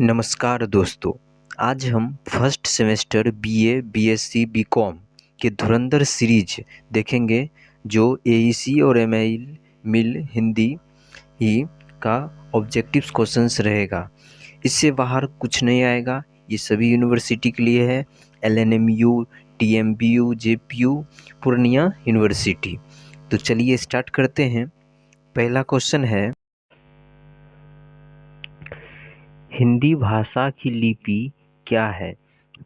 नमस्कार दोस्तों। आज हम first semester BA, BSc, BCom के धुरंधर सीरीज देखेंगे जो एईसी और एमआईएल मिल हिंदी ही का ऑब्जेक्टिव्स क्वेश्चंस रहेगा। इससे बाहर कुछ नहीं आएगा। ये सभी यूनिवर्सिटी के लिए है। LNMU, TMBU, JPU, Purnia university. तो चलिए स्टार्ट करते हैं। पहला क्वेश्चन है, हिंदी भाषा की लिपि क्या है?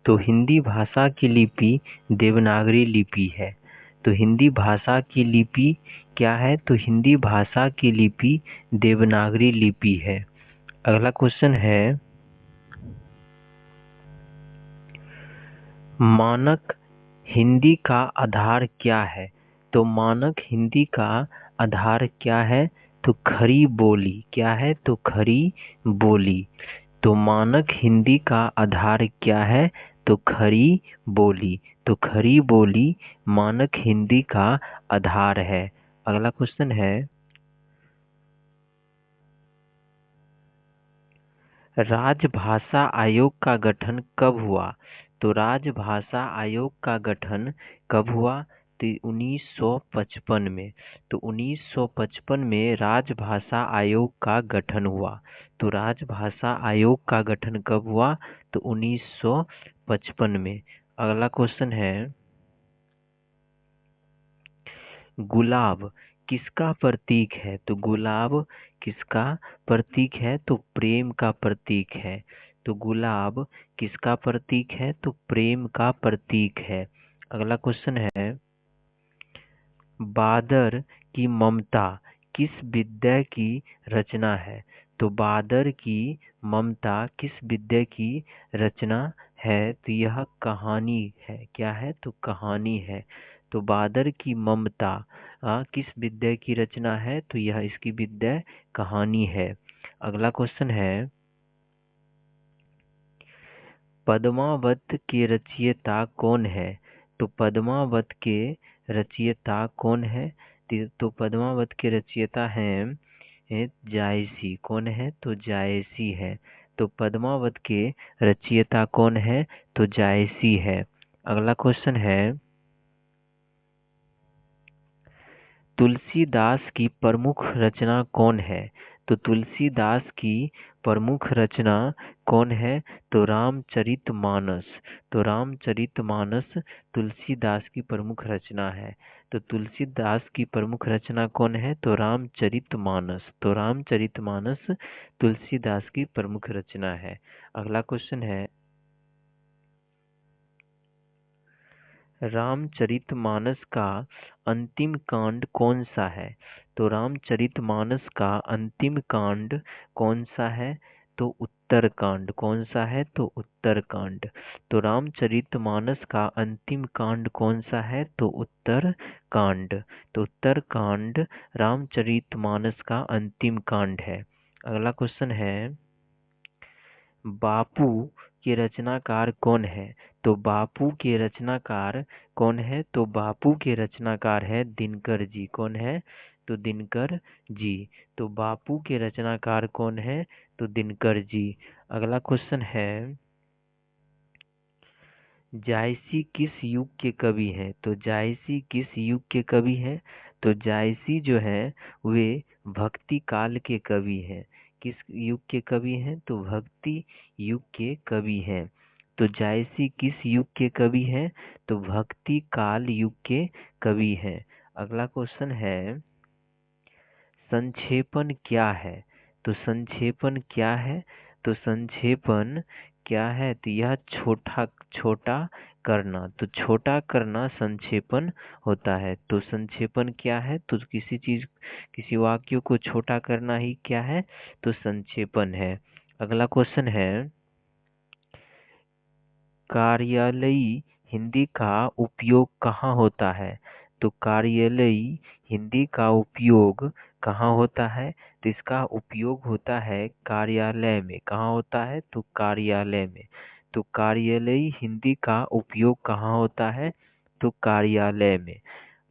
तो हिंदी भाषा की लिपि देवनागरी लिपि है। तो हिंदी भाषा की लिपि क्या है? तो हिंदी भाषा की लिपि देवनागरी लिपि है। अगला क्वेश्चन है, मानक हिंदी का आधार क्या है? तो मानक हिंदी का आधार क्या है? तो खड़ी बोली। क्या है? तो खड़ी बोली। तो मानक हिंदी का आधार क्या है? तो खड़ी बोली। तो खड़ी बोली मानक हिंदी का आधार है। अगला क्वेश्चन है, राजभाषा आयोग का गठन कब हुआ? तो राजभाषा आयोग का गठन कब हुआ? तो 1955 में। तो 1955 में राजभाषा आयोग का गठन हुआ। तो राजभाषा आयोग का गठन कब हुआ? तो 1955 में। अगला क्वेश्चन है, गुलाब किसका प्रतीक है? तो गुलाब किसका प्रतीक है? तो प्रेम का प्रतीक है। तो गुलाब किसका प्रतीक है? तो प्रेम का प्रतीक है। अगला क्वेश्चन है, बादर की ममता किस विद्या की रचना है? तो बादर की ममता किस विद्या की रचना है? तो यह कहानी है। क्या है? तो कहानी है। तो बादर की ममता किस विद्या की रचना है? तो यह इसकी विद्या कहानी है। अगला क्वेश्चन है, पद्मावत के रचयिता कौन है? तो पद्मावत के रचयिता कौन है? तो पद्मावत के रचयिता हैं जायसी। कौन है? तो जायसी है। तो पद्मावत के रचयिता कौन है? तो जायसी है। अगला क्वेश्चन है, तुलसीदास की प्रमुख रचना कौन है? तो तुलसीदास की प्रमुख रचना कौन है? तो रामचरितमानस। तो रामचरितमानस तुलसीदास की प्रमुख रचना है। तो तुलसीदास की प्रमुख रचना कौन है? तो रामचरितमानस। तो रामचरितमानस तुलसीदास की प्रमुख रचना है। अगला क्वेश्चन है, रामचरितमानस का अंतिम कांड कौन सा है? तो रामचरितमानस का अंतिम कांड कौन सा है? तो उत्तरकांड। कौन सा है? तो उत्तरकांड। तो रामचरितमानस का अंतिम कांड कौन सा है? तो उत्तरकांड। तो उत्तरकांड रामचरितमानस का अंतिम कांड है। अगला क्वेश्चन है, बापू के रचनाकार कौन है? तो बापू के रचनाकार कौन है? तो बापू के रचनाकार है दिनकर जी। कौन है? तो दिनकर जी। तो बापू के रचनाकार कौन है? तो दिनकर जी। अगला क्वेश्चन है, जायसी किस युग के कवि हैं? तो जायसी किस युग के कवि हैं? तो जायसी जो है वे भक्ति काल के कवि हैं। किस युग के कवि हैं? तो भक्ति युग के कवि हैं। तो जायसी किस युग के कवि हैं? तो भक्ति काल युग के कवि हैं। अगला क्वेश्चन है, संक्षेपण क्या है? तो संक्षेपण क्या है? तो संक्षेपण क्या है? तो यह छोटा छोटा करना। तो छोटा करना संक्षेपण होता है। तो संक्षेपण क्या है? तो किसी वाक्य को छोटा करना ही क्या है? तो संक्षेपण है। अगला क्वेश्चन है, कार्यालयी हिंदी का उपयोग कहाँ होता है? तो कार्यालयी हिंदी का उपयोग कहाँ होता है? तो इसका उपयोग होता है कार्यालय में। कहाँ होता है? तो कार्यालय में। तो कार्यालयी हिंदी का उपयोग कहाँ होता है? तो कार्यालय में।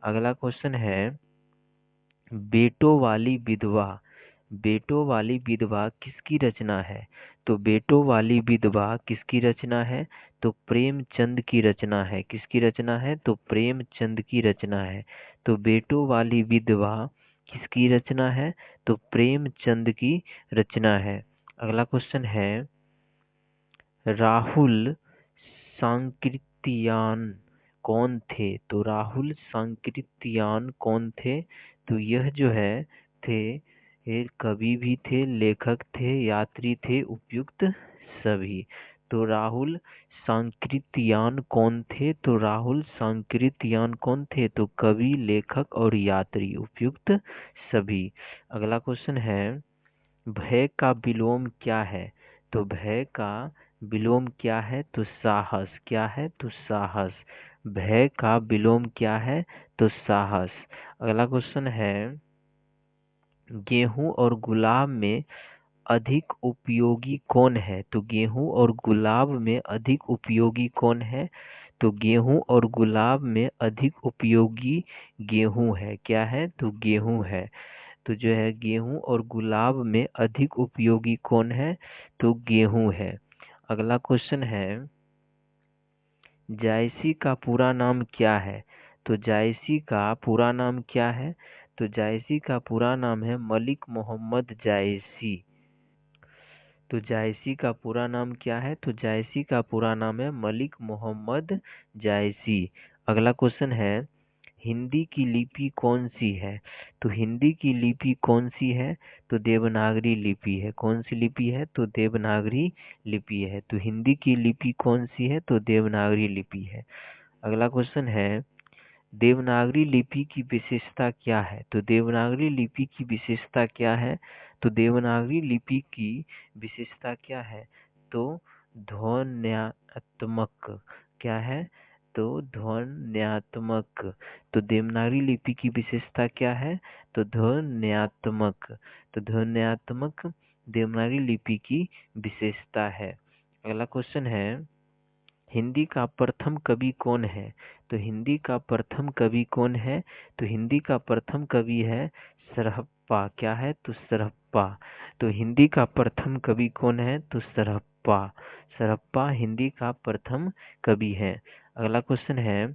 अगला क्वेश्चन है, बेटों वाली विधवा। बेटों वाली विधवा किसकी रचना है? तो बेटों वाली विधवा किसकी रचना है? तो प्रेमचंद की रचना है। किसकी रचना है? तो प्रेमचंद की रचना है। तो बेटों वाली विधवा किसकी रचना है? तो प्रेमचंद की रचना है। अगला क्वेश्चन है, राहुल सांकृत्यायन कौन थे? तो राहुल सांकृत्यायन कौन थे? तो यह जो है थे, ये कवि भी थे, लेखक थे, यात्री थे, उपयुक्त सभी। तो राहुल सांकृत्यायन कौन थे? तो राहुल सांकृत्यायन कौन थे? तो कवि, लेखक और यात्री, उपयुक्त सभी। अगला क्वेश्चन है, भय का विलोम क्या है? तो भय का विलोम क्या है? तो साहस। क्या है? तो साहस। भय का विलोम क्या है? तो साहस। अगला क्वेश्चन है, गेहूं और गुलाब में अधिक उपयोगी कौन है? तो गेहूं और गुलाब में अधिक उपयोगी कौन है? तो गेहूं और गुलाब में अधिक उपयोगी गेहूं है। क्या है? तो गेहूं है। तो जो है गेहूं और गुलाब में अधिक उपयोगी कौन है? तो गेहूं है। अगला क्वेश्चन है, जायसी का पूरा नाम क्या है? तो जायसी का पूरा नाम क्या है? तो जायसी का पूरा नाम है मलिक मोहम्मद जायसी। तो जायसी का पूरा नाम क्या है? तो जायसी का पूरा नाम है मलिक मोहम्मद जायसी। अगला क्वेश्चन है, हिंदी की लिपि कौन सी है? तो हिंदी की लिपि कौन सी है? तो देवनागरी लिपि है। कौन सी लिपि है? तो देवनागरी लिपि है। तो हिंदी की लिपि कौन सी है? तो देवनागरी लिपि है। अगला क्वेश्चन है, देवनागरी लिपि की विशेषता क्या है? तो देवनागरी लिपि की विशेषता क्या है? तो देवनागरी लिपि की विशेषता क्या है? तो ध्वन्यात्मक। क्या है? तो ध्वन्यात्मक। तो देवनागरी लिपि की विशेषता क्या है? तो ध्वन्यात्मक। तो ध्वन्यात्मक देवनागरी लिपि की विशेषता है। अगला क्वेश्चन है, हिंदी का प्रथम कवि कौन है? तो हिंदी का प्रथम कवि कौन है? तो हिंदी का प्रथम कवि है सरहप्पा। क्या है? तो सरहप्पा। तो हिंदी का प्रथम कवि कौन है? तो सरहप्पा। सरहप्पा हिंदी का प्रथम कवि है। अगला क्वेश्चन है,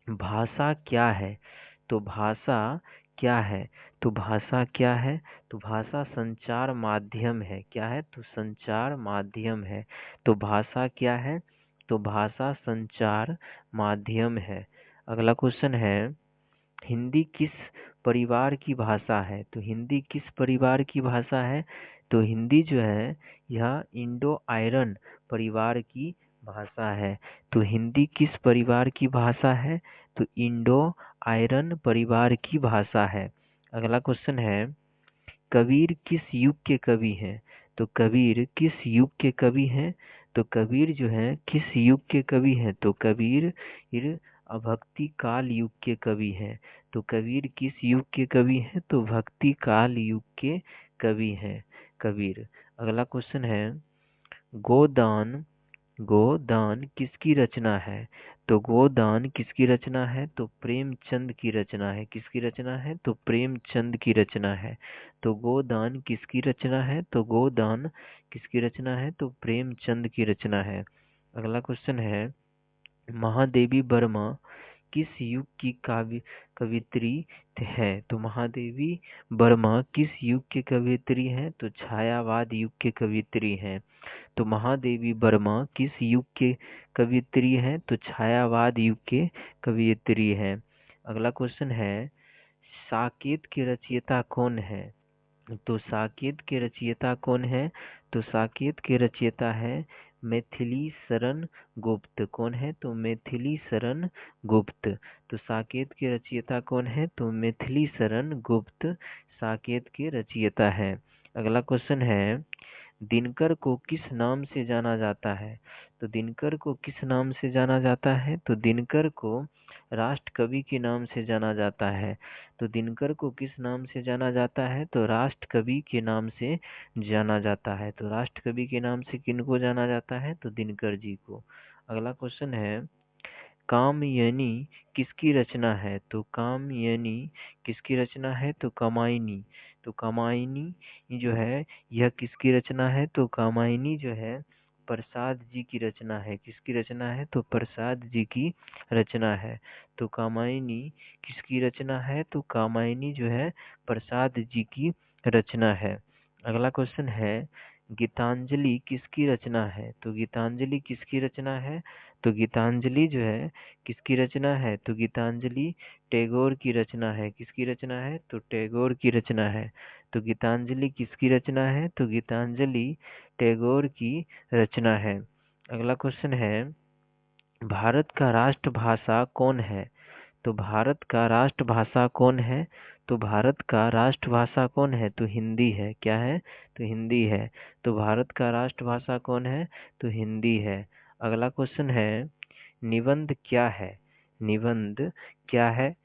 भाषा क्या है? तो भाषा क्या है? तो भाषा क्या है? तो भाषा संचार माध्यम है। क्या है? तो संचार माध्यम है। तो भाषा क्या है? तो भाषा संचार माध्यम है। अगला क्वेश्चन है, हिंदी किस परिवार की भाषा है? तो हिंदी किस परिवार की भाषा है? तो हिंदी जो है यह इंडो आयरन परिवार की भाषा है। तो हिंदी किस परिवार की भाषा है? तो इंडो आयरन परिवार की भाषा है। अगला क्वेश्चन है, कबीर किस युग के कवि हैं? तो कबीर किस युग के कवि हैं? तो कबीर जो है किस युग के कवि हैं? तो कबीर भक्ति काल युग के कवि हैं। तो कबीर किस युग के कवि हैं? तो भक्ति काल युग के कवि हैं कबीर। अगला क्वेश्चन है, गोदान गोदान किसकी रचना है? तो गोदान किसकी रचना है? तो प्रेमचंद की रचना है। किसकी रचना है? तो प्रेमचंद की रचना है। तो गोदान किसकी रचना है? तो गोदान किसकी रचना है? तो प्रेमचंद की रचना है। अगला क्वेश्चन है, महादेवी वर्मा किस युग की काव्य कवित्री है? तो महादेवी वर्मा किस युग के कवित्री हैं? तो छायावाद युग के कवित्री हैं। तो महादेवी वर्मा किस युग के कवियत्री हैं? तो छायावाद युग के कवियत्री हैं। अगला क्वेश्चन है, साकेत के रचयिता कौन है? तो साकेत के रचयिता कौन है? तो साकेत के रचयिता है मैथिली शरण गुप्त। कौन है? तो मैथिली शरण गुप्त। तो साकेत के रचयिता कौन है? तो मैथिली शरण गुप्त साकेत के रचयिता है। अगला क्वेश्चन है, दिनकर को किस नाम से जाना जाता है? तो दिनकर को किस नाम से जाना जाता है? तो दिनकर को राष्ट्र कवि के नाम से जाना जाता है। तो दिनकर को किस नाम से जाना जाता है? तो राष्ट्र कवि के नाम से जाना जाता है। तो राष्ट्र कवि के नाम से किनको जाना जाता है? तो दिनकर जी को। अगला क्वेश्चन है, कामयनी किसकी रचना है? तो कामयनी किसकी रचना है? तो कमायनी। तो कामायनी जो है यह किसकी रचना है? तो कामायनी जो है प्रसाद जी की रचना है। किसकी रचना है? तो प्रसाद जी की रचना है। तो कामायनी किसकी रचना है? तो कामायनी जो है प्रसाद जी की रचना है। अगला क्वेश्चन है गीतांजलि किसकी रचना है? तो गीतांजलि किसकी रचना है? तो गीतांजलि जो है किसकी रचना है? तो गीतांजलि टैगोर की रचना है। किसकी रचना है? तो टैगोर की रचना है। तो गीतांजलि किसकी रचना है? तो गीतांजलि टैगोर की रचना है। अगला क्वेश्चन है भारत का राष्ट्रभाषा कौन है? तो भारत का राष्ट्रभाषा कौन है? तो भारत का राष्ट्रभाषा कौन है? तो हिंदी है। क्या है? तो हिंदी है। तो भारत का राष्ट्रभाषा कौन है? तो हिंदी है। अगला क्वेश्चन है निबंध क्या है? निबंध क्या है?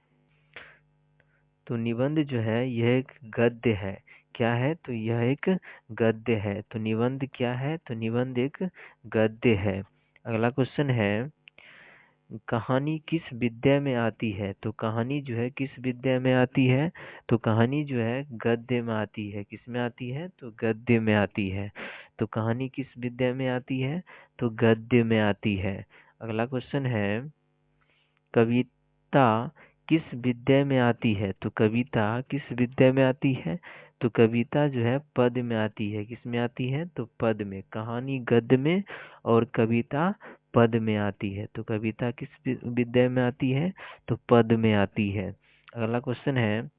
तो निबंध जो है यह एक गद्य है। क्या है? तो यह एक गद्य है। तो निबंध क्या है? तो निबंध एक गद्य है। अगला क्वेश्चन है कहानी किस विद्या में आती है? तो कहानी जो है किस विद्या में आती है? तो कहानी जो है गद्य में आती है। किस में आती है? तो गद्य में आती है। तो कहानी किस विद्या में आती है? तो गद्य में आती है। अगला क्वेश्चन है कविता किस विद्या में आती है? तो कविता किस विद्या में आती है? तो कविता जो है पद में आती है। किस में आती है? तो पद में। कहानी गद्य में और कविता पद में आती है। तो कविता किस विद्या में आती है? तो पद में आती है। अगला क्वेश्चन है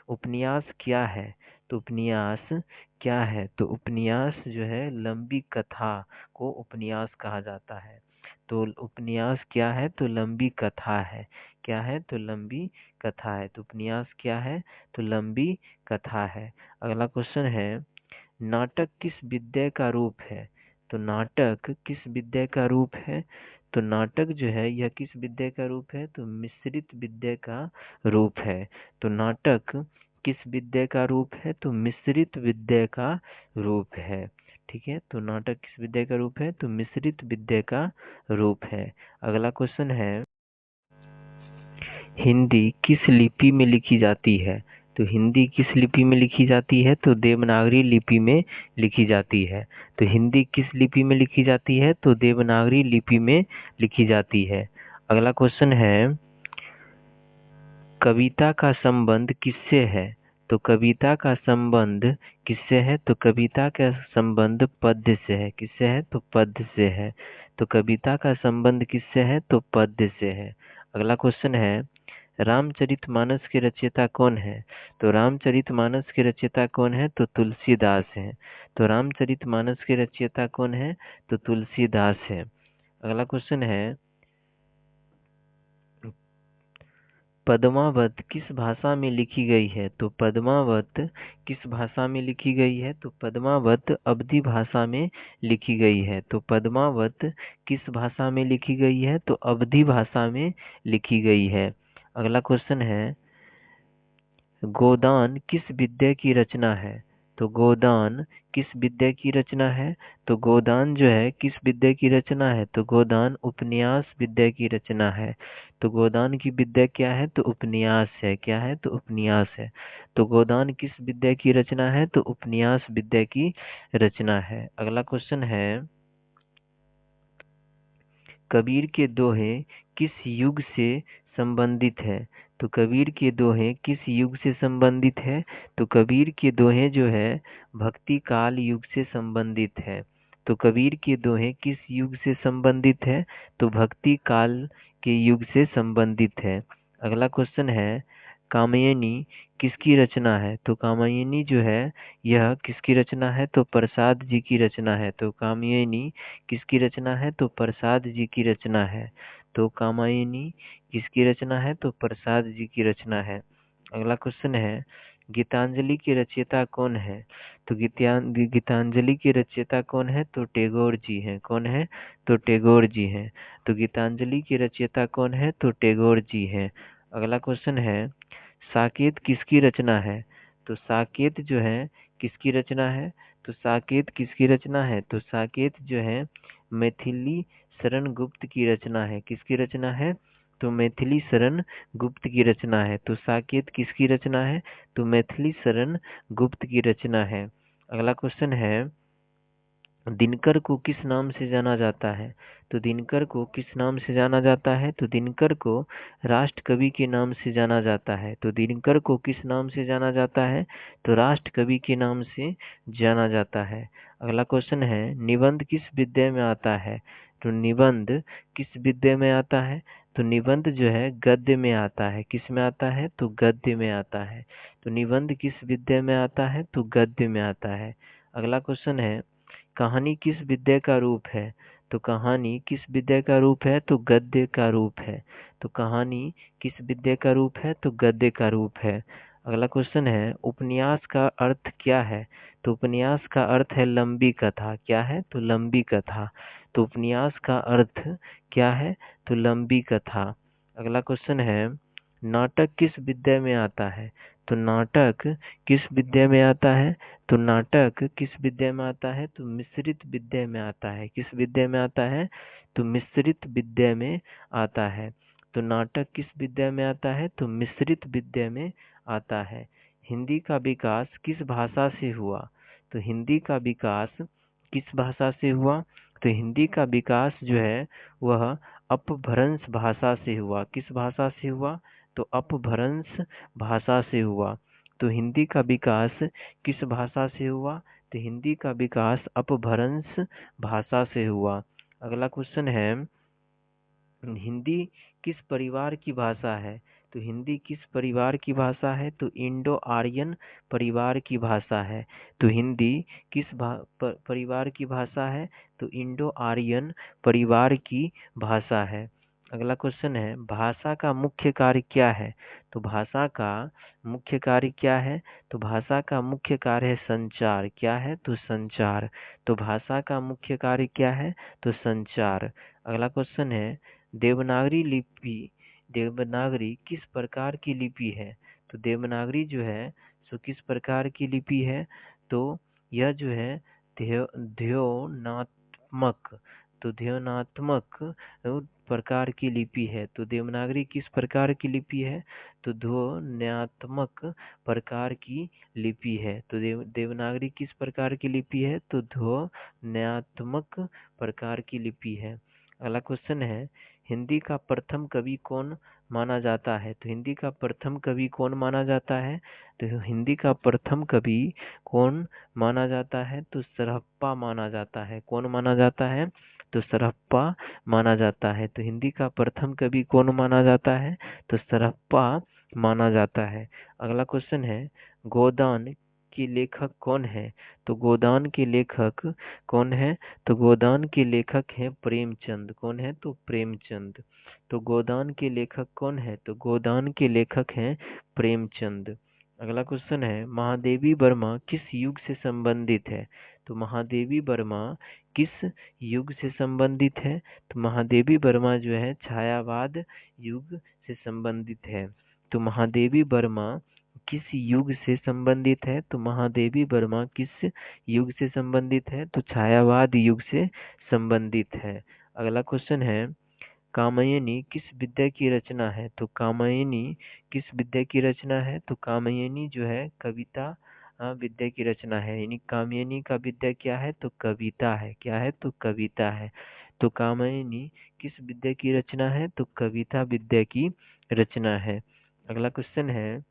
उपन्यास क्या है? तो उपन्यास क्या है? तो उपन्यास जो है लंबी कथा को उपन्यास कहा जाता है। तो उपन्यास क्या है? तो लंबी कथा है। क्या है? तो लंबी कथा है। तो उपन्यास क्या है? तो लंबी कथा है। अगला क्वेश्चन है नाटक किस विद्या का रूप है? तो नाटक किस विद्या का रूप है? तो नाटक जो है यह किस विद्या का रूप है? तो मिश्रित विद्या का रूप है। तो नाटक किस विद्या का रूप है? तो मिश्रित विद्या का रूप है। ठीक है, तो नाटक किस विद्या का रूप है? तो मिश्रित विद्या का रूप है। अगला क्वेश्चन है हिंदी किस लिपि में लिखी जाती है? तो हिंदी किस लिपि में लिखी जाती है? तो देवनागरी लिपि में लिखी जाती है। तो हिंदी किस लिपि में लिखी जाती है? तो देवनागरी लिपि में लिखी जाती है। अगला क्वेश्चन है कविता का संबंध किससे है? तो कविता का संबंध किससे है? तो कविता का संबंध पद्य से है। किससे है? तो पद्य से है। तो कविता का संबंध किससे है? तो पद्य से है। अगला क्वेश्चन है रामचरितमानस के रचयिता कौन है? तो रामचरितमानस के रचयिता कौन है? तो तुलसीदास है। तो रामचरितमानस के रचयिता कौन है? तो तुलसीदास है। अगला क्वेश्चन है पद्मावत किस भाषा में लिखी गई है? तो पद्मावत किस भाषा में लिखी गई है? तो पद्मावत अवधी भाषा में लिखी गई है। तो पद्मावत किस भाषा में लिखी गई है? तो अवधी भाषा में लिखी गई है। अगला क्वेश्चन है गोदान किस विद्या की रचना है? तो गोदान किस विद्या की रचना है? तो गोदान जो है किस विद्या की रचना है? तो गोदान उपन्यास विद्या की रचना है। तो गोदान की विद्या क्या है? तो उपन्यास है। क्या है? तो उपन्यास है। तो गोदान किस विद्या की रचना है? तो उपन्यास विद्या की रचना है। अगला क्वेश्चन है कबीर के दोहे किस युग से संबंधित है? तो कबीर के दोहे किस युग से संबंधित है? तो कबीर के दोहे जो है भक्ति काल युग से संबंधित है। तो कबीर के दोहे किस युग से संबंधित है? तो भक्ति काल के युग से संबंधित है। अगला क्वेश्चन है कामयनी किसकी रचना है? तो कामयनी जो है यह किसकी रचना है? तो प्रसाद जी की रचना है। तो कामयनी किसकी रचना है? तो प्रसाद जी की रचना है। तो कामायनी किसकी रचना है? तो प्रसाद जी की रचना है। अगला क्वेश्चन है गीतांजलि के रचयिता कौन है? तो गीतांजलि के रचयिता कौन है? तो टैगोर जी हैं। कौन है? तो टैगोर जी हैं। तो गीतांजलि के रचयिता कौन है? तो टैगोर जी हैं। अगला क्वेश्चन है साकेत किसकी रचना है? तो साकेत जो है किसकी रचना है? तो साकेत किसकी रचना है? तो साकेत जो है मैथिली शरण गुप्त की रचना है। किसकी रचना है? तो मैथिली शरण गुप्त की रचना है। तो साकेत किसकी रचना है? तो मैथिली शरण गुप्त की रचना है। अगला क्वेश्चन है, दिनकर को किस नाम से जाना जाता है? तो दिनकर को किस नाम से जाना जाता है? तो दिनकर को राष्ट्र कवि के नाम से जाना जाता है। तो दिनकर को किस नाम से जाना जाता है? तो राष्ट्र कवि के नाम से जाना जाता है। अगला क्वेश्चन है, निबंध किस विद्या में आता है? तो निबंध किस विद्या में आता है? तो निबंध जो है गद्य में आता है। किस में आता है? तो गद्य में आता है। तो निबंध किस विद्या में आता है? तो गद्य में आता है। अगला क्वेश्चन है, कहानी किस विद्या का रूप है? तो कहानी किस विद्या का रूप है? तो गद्य का रूप है। तो कहानी किस विद्या का रूप है? तो गद्य का रूप है। अगला क्वेश्चन है, उपन्यास का अर्थ क्या है? तो उपन्यास का अर्थ है लंबी कथा। क्या है? तो लंबी कथा। तो उपन्यास का अर्थ क्या है? तो लंबी कथा। अगला क्वेश्चन है, नाटक किस विद्या में आता है? तो नाटक किस विद्या में आता है? तो नाटक किस विद्या में आता है? तो मिश्रित विद्या में आता है। किस विद्या में आता है? तो मिश्रित विद्या में आता है। तो नाटक किस विद्या में आता है? तो मिश्रित विद्या में आता है। हिंदी का विकास किस भाषा से हुआ? तो हिंदी का विकास किस भाषा से हुआ? तो हिंदी का विकास जो है वह अपभ्रंश भाषा से हुआ। किस भाषा से हुआ? तो अपभ्रंश भाषा से हुआ। तो हिंदी का विकास किस भाषा से हुआ? तो हिंदी का विकास अपभ्रंश भाषा से हुआ। अगला क्वेश्चन है, हिंदी किस परिवार की भाषा है? तो हिंदी किस परिवार की भाषा है? तो इंडो आर्यन परिवार की भाषा है। तो हिंदी किस परिवार की भाषा है? तो इंडो आर्यन परिवार की भाषा है। अगला क्वेश्चन है, भाषा का मुख्य कार्य क्या है? तो भाषा का मुख्य कार्य क्या है? तो भाषा का मुख्य कार्य है संचार। क्या है? तो संचार। तो भाषा का मुख्य कार्य क्या है? तो संचार। अगला क्वेश्चन है, देवनागरी किस प्रकार की लिपि है? तो देवनागरी जो है सो किस प्रकार की लिपि है? तो यह जो है ध्योनात्मक, तो ध्योनात्मक प्रकार की लिपि है। तो देवनागरी किस प्रकार की लिपि है? तो ध्वन्यात्मक प्रकार की लिपि है। तो देवनागरी किस प्रकार की लिपि है? तो ध्वन्यात्मक प्रकार की लिपि है। अगला क्वेश्चन है, हिंदी का प्रथम कवि कौन माना जाता है? तो हिंदी का प्रथम कवि कौन माना जाता है? तो हिंदी का प्रथम कवि कौन माना जाता है? तो सरहप्पा माना जाता है। कौन माना जाता है? तो सरहप्पा माना जाता है। तो हिंदी का प्रथम कवि कौन माना जाता है? तो सरहप्पा माना जाता है। अगला क्वेश्चन है, गोदान के लेखक कौन है? तो गोदान के लेखक कौन है? तो गोदान के लेखक हैं प्रेमचंद। कौन है? तो प्रेमचंद। तो गोदान के लेखक कौन है? तो गोदान के लेखक हैं प्रेमचंद। अगला क्वेश्चन है, महादेवी वर्मा किस युग से संबंधित है? तो महादेवी वर्मा किस युग से संबंधित है? तो महादेवी वर्मा जो है छायावाद युग से संबंधित है। तो महादेवी वर्मा किस युग से संबंधित है? तो महादेवी वर्मा किस युग से संबंधित है? तो छायावाद युग से संबंधित है। अगला क्वेश्चन है, कामयनी किस विद्या की रचना है? तो कामयनी किस विद्या की रचना है? तो कामयनी जो है कविता विद्या की रचना है। यानी कामयनी का विद्या क्या है? तो कविता है। क्या है? तो कविता है। तो कामयनी किस विद्या की रचना है? तो कविता विद्या की रचना है। अगला क्वेश्चन है,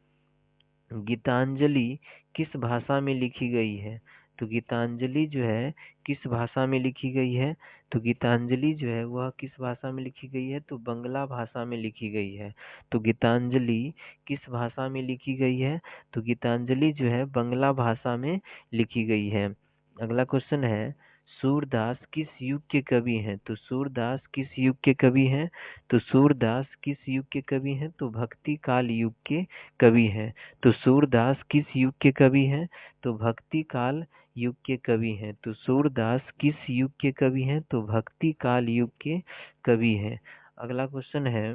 गीतांजलि किस भाषा में लिखी गई है? तो गीतांजलि जो है किस भाषा में लिखी गई है? तो गीतांजलि जो है वह किस भाषा में लिखी गई है? तो बंगला भाषा में लिखी गई है। तो गीतांजलि किस भाषा में लिखी गई है? तो गीतांजलि जो है बंगला भाषा में लिखी गई है। अगला क्वेश्चन है, सूरदास किस युग के कवि हैं? तो सूरदास किस युग के कवि हैं? तो सूरदास किस युग के कवि हैं? तो भक्ति काल युग के कवि हैं। तो सूरदास किस युग के कवि हैं? तो भक्ति काल युग के कवि हैं। तो सूरदास किस युग के कवि हैं? तो भक्ति काल युग के कवि हैं। अगला क्वेश्चन है,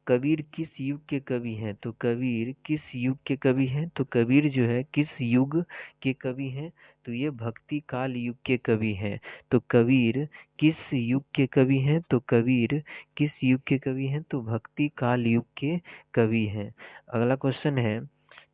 कबीर किस युग के कवि हैं? तो कबीर किस युग के कवि हैं? तो कबीर जो है किस युग के कवि हैं? तो ये भक्ति काल युग के कवि हैं। तो कबीर किस युग के कवि हैं? तो कबीर किस युग के कवि हैं? तो भक्ति काल युग के कवि हैं। अगला क्वेश्चन है,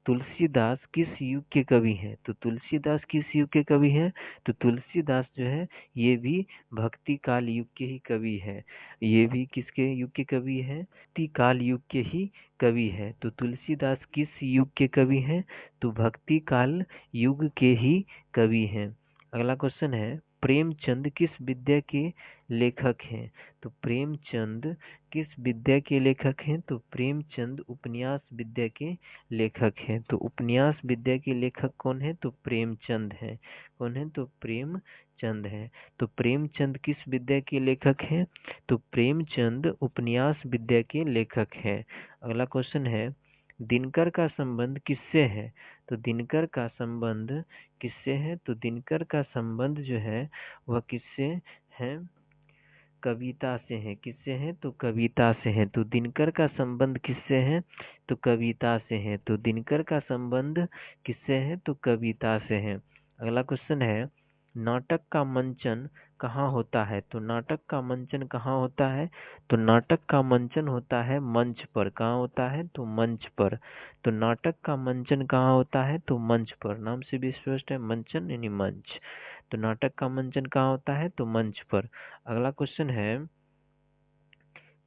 तुलसीदास किस युग के कवि हैं? तो तुलसीदास किस युग के कवि हैं? तो तुलसीदास जो है ये भी भक्ति काल युग के ही कवि है। ये भी किसके युग के कवि हैं? भक्ति काल युग के ही कवि है। तो तुलसीदास किस युग के कवि हैं? तो भक्ति काल युग के ही कवि हैं। अगला क्वेश्चन है, प्रेमचंद किस विद्या के लेखक हैं? तो प्रेमचंद किस विद्या के लेखक हैं? तो प्रेमचंद उपन्यास विद्या के लेखक हैं। तो उपन्यास विद्या के लेखक कौन है? तो प्रेमचंद है। कौन है? तो प्रेमचंद है। तो प्रेमचंद किस विद्या के लेखक हैं? तो प्रेमचंद उपन्यास विद्या के लेखक हैं। अगला क्वेश्चन है, दिनकर का संबंध किससे है? तो दिनकर का संबंध किससे है? तो दिनकर का संबंध जो है वह किससे है? कविता से है। किससे है? तो कविता से है। तो दिनकर का संबंध किससे है? तो कविता से है। तो दिनकर का संबंध किससे है? तो कविता से है। अगला क्वेश्चन है, नाटक का मंचन कहाँ होता है? तो नाटक का मंचन कहाँ होता है? तो नाटक का मंचन होता है मंच पर। कहाँ होता है? तो मंच पर। तो नाटक का मंचन कहाँ होता है? तो मंच पर। नाम से भी स्पष्ट है, मंचन यानी मंच। तो नाटक का मंचन कहाँ होता है? तो मंच पर। अगला क्वेश्चन है,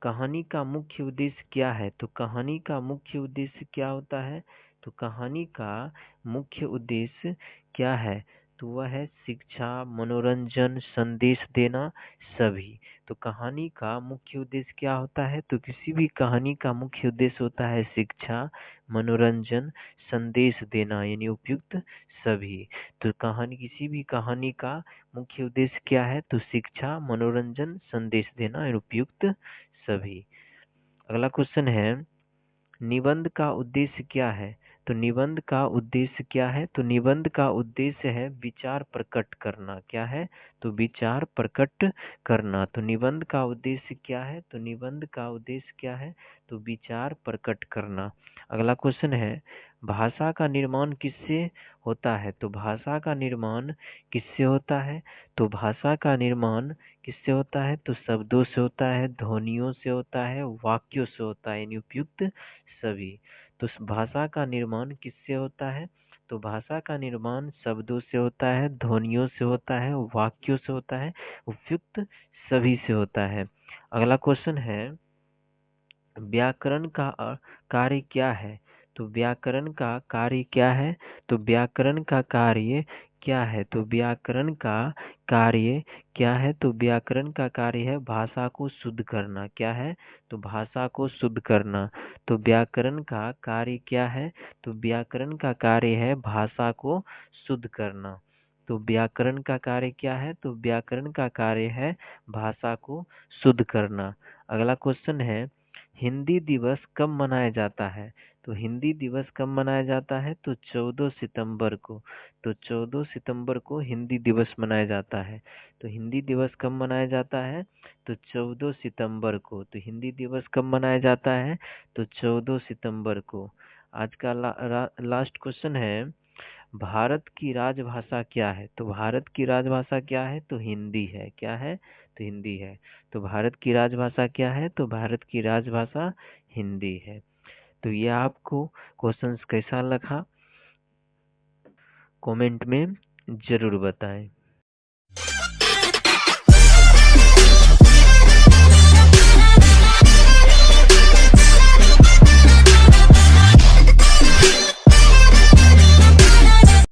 कहानी का मुख्य उद्देश्य क्या है? तो कहानी का मुख्य उद्देश्य क्या होता है? तो कहानी का मुख्य उद्देश्य क्या है? तो वह है शिक्षा, मनोरंजन, संदेश देना, सभी। तो कहानी का मुख्य उद्देश्य क्या होता है? तो किसी भी कहानी का मुख्य उद्देश्य होता है शिक्षा, मनोरंजन, संदेश देना, यानी उपयुक्त सभी। तो किसी भी कहानी का मुख्य उद्देश्य क्या है? तो शिक्षा, मनोरंजन, संदेश देना और उपयुक्त सभी। अगला क्वेश्चन है, निबंध का उद्देश्य क्या है? तो निबंध का उद्देश्य क्या है? तो निबंध का उद्देश्य है विचार प्रकट करना। क्या है? तो विचार प्रकट करना। तो निबंध का उद्देश्य क्या है? तो निबंध का उद्देश्य क्या है? तो विचार प्रकट करना। अगला क्वेश्चन है, भाषा का निर्माण किससे होता है? तो भाषा का निर्माण किससे होता है? तो भाषा का निर्माण किससे होता है? तो शब्दों से होता है, ध्वनियों से होता है, वाक्यों से होता है, यानी उपयुक्त सभी। तो भाषा का निर्माण किससे होता है? तो भाषा का निर्माण शब्दों से होता है, ध्वनियों से होता है, वाक्यों से होता है, उपयुक्त सभी से होता है। अगला क्वेश्चन है, व्याकरण का कार्य क्या है? तो व्याकरण का कार्य क्या है? तो व्याकरण का कार्य क्या है? तो व्याकरण का कार्य क्या है? तो व्याकरण का कार्य है भाषा को शुद्ध करना। क्या है? तो भाषा को शुद्ध करना। तो व्याकरण का कार्य क्या है? तो व्याकरण का कार्य है भाषा को शुद्ध करना। तो व्याकरण का कार्य क्या है? तो व्याकरण का कार्य है भाषा को शुद्ध करना। अगला क्वेश्चन है, हिंदी दिवस कब मनाया जाता है? तो हिंदी दिवस कब मनाया जाता है? तो 14 सितंबर को। तो 14 सितंबर को हिंदी दिवस मनाया जाता है। तो हिंदी दिवस कब मनाया जाता है? तो 14 सितंबर को। तो हिंदी दिवस कब मनाया जाता है? तो 14 सितंबर को। आज का लास्ट क्वेश्चन है, भारत की राजभाषा क्या है? तो भारत की राजभाषा क्या है? तो हिंदी है। क्या है? तो हिंदी है। तो भारत की राजभाषा क्या है? तो भारत की राजभाषा हिंदी है। तो ये आपको क्वेश्चंस कैसा लगा, कमेंट में जरूर बताएं।